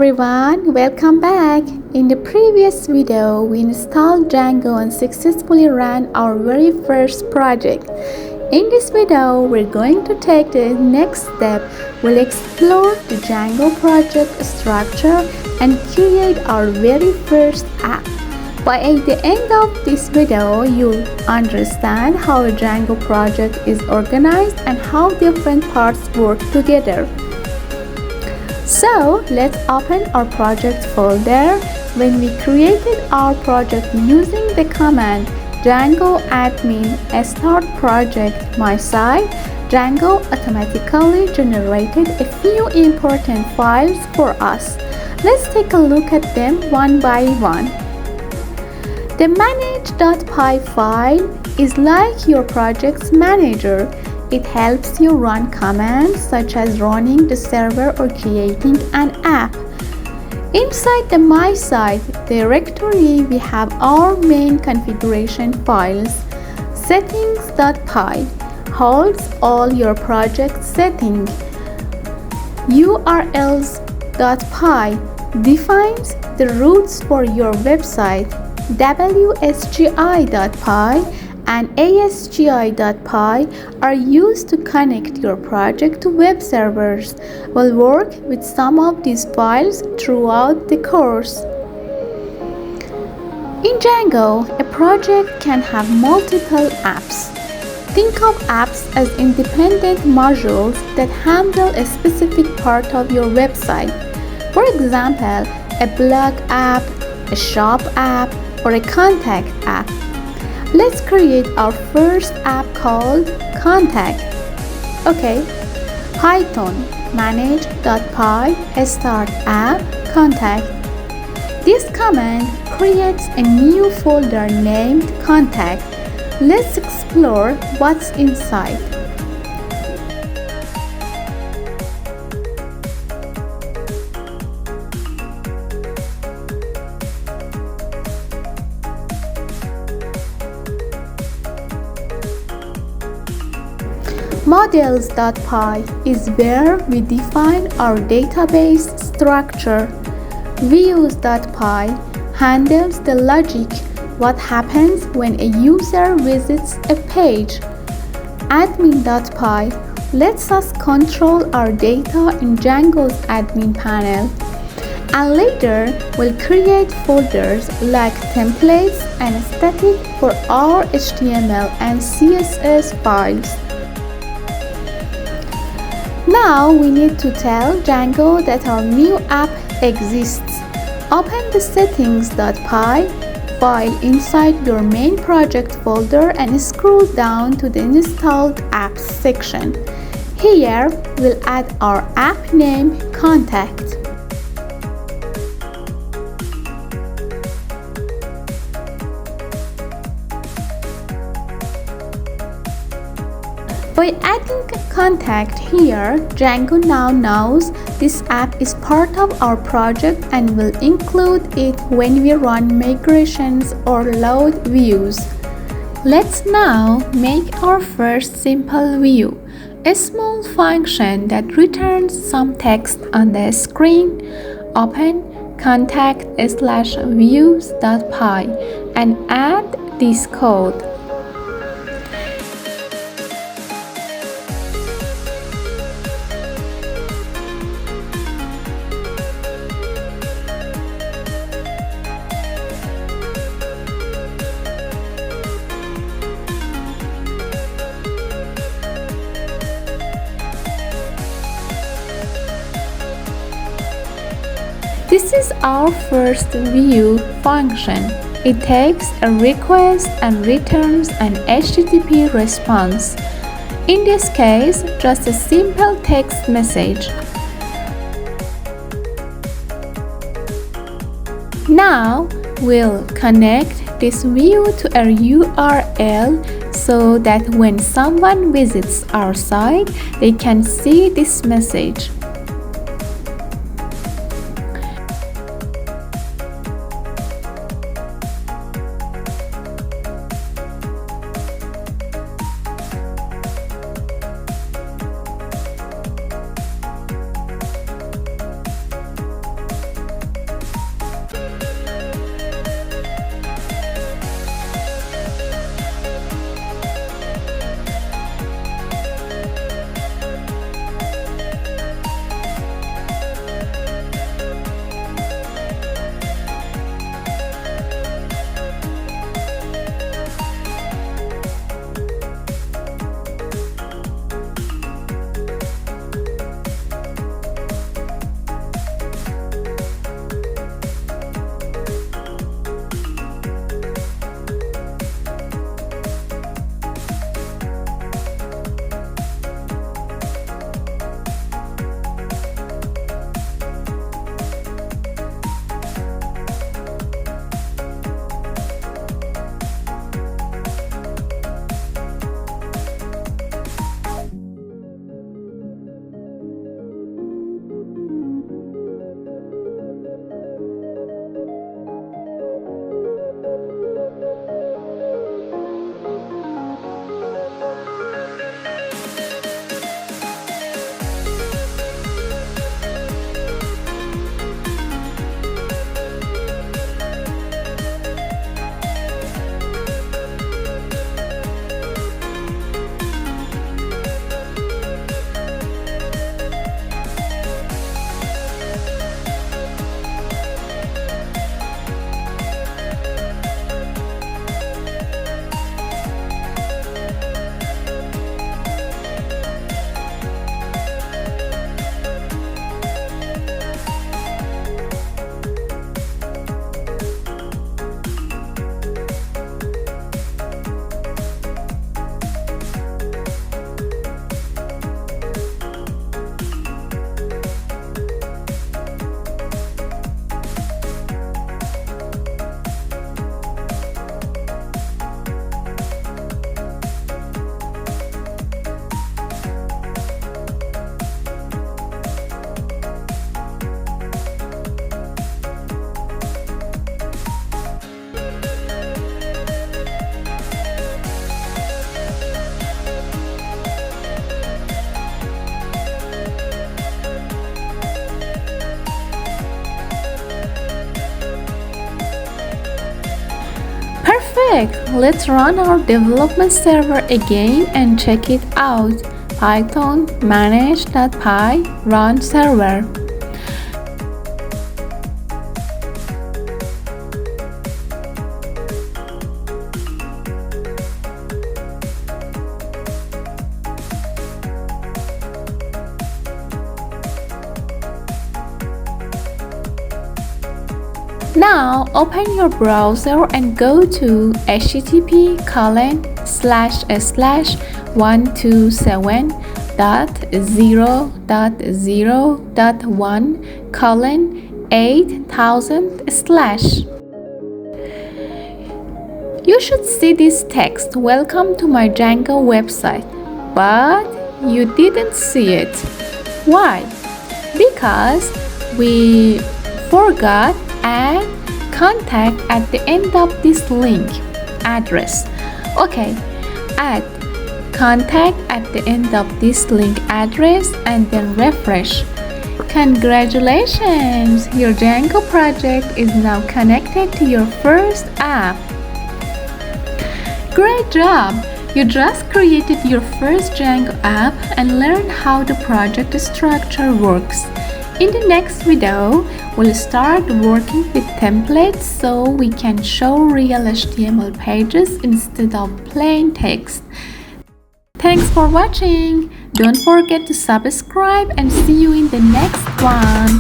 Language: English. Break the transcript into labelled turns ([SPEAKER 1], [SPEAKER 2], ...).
[SPEAKER 1] everyone, welcome back. In the previous video, we installed Django and successfully ran our very first project. In this video, we're going to take the next step. We'll explore the Django project structure and create our very first app. By the end of this video, you'll understand how a Django project is organized and how different parts work together. So let's open our project folder. When we created our project using the command Django admin start project my site, Django automatically generated a few important files for us. Let's take a look at them one by one. The manage.py file is like your project's manager. It helps you run commands such as running the server or creating an app. Inside the My Site directory, we have our main configuration files. Settings.py holds all your project settings. URLs.py defines the routes for your website. WSGI.py and ASGI.py are used to connect your project to web servers. We'll work with some of these files throughout the course. In Django, a project can have multiple apps. Think of apps as independent modules that handle a specific part of your website. For example, a blog app, a shop app, or a contact app. Let's create our first app called Contact. Okay, Python manage.py start app contact. This command creates a new folder named Contact. Let's explore what's inside. Models.py is where we define our database structure. Views.py handles the logic, what happens when a user visits a page. Admin.py lets us control our data in Django's admin panel. And later, we'll create folders like templates and static for our HTML and CSS files. Now we need to tell Django that our new app exists. Open the settings.py file inside your main project folder and scroll down to the installed apps section. Here we'll add our app name Contact. By adding Contact here, Django now knows this app is part of our project and will include it when we run migrations or load views. Let's now make our first simple view, a small function that returns some text on the screen. Open contact/views.py and add this code. This is our first view function. It takes a request and returns an HTTP response. In this case, just a simple text message. Now, we'll connect this view to a URL so that when someone visits our site, they can see this message. let's run our development server again and check it out. Python manage.py run server. Now open your browser and go to http://127.0.0.1:8000/. You should see this text, "Welcome to my Django website," but you didn't see it. Why? Because we forgot add contact at the end of this link address. Okay, add contact at the end of this link address and then refresh. Congratulations! Your Django project is now connected to your first app. Great job! You just created your first Django app and learned how the project structure works. In the next video, we'll start working with templates so we can show real HTML pages instead of plain text. Thanks for watching. Don't forget to subscribe and see you in the next one.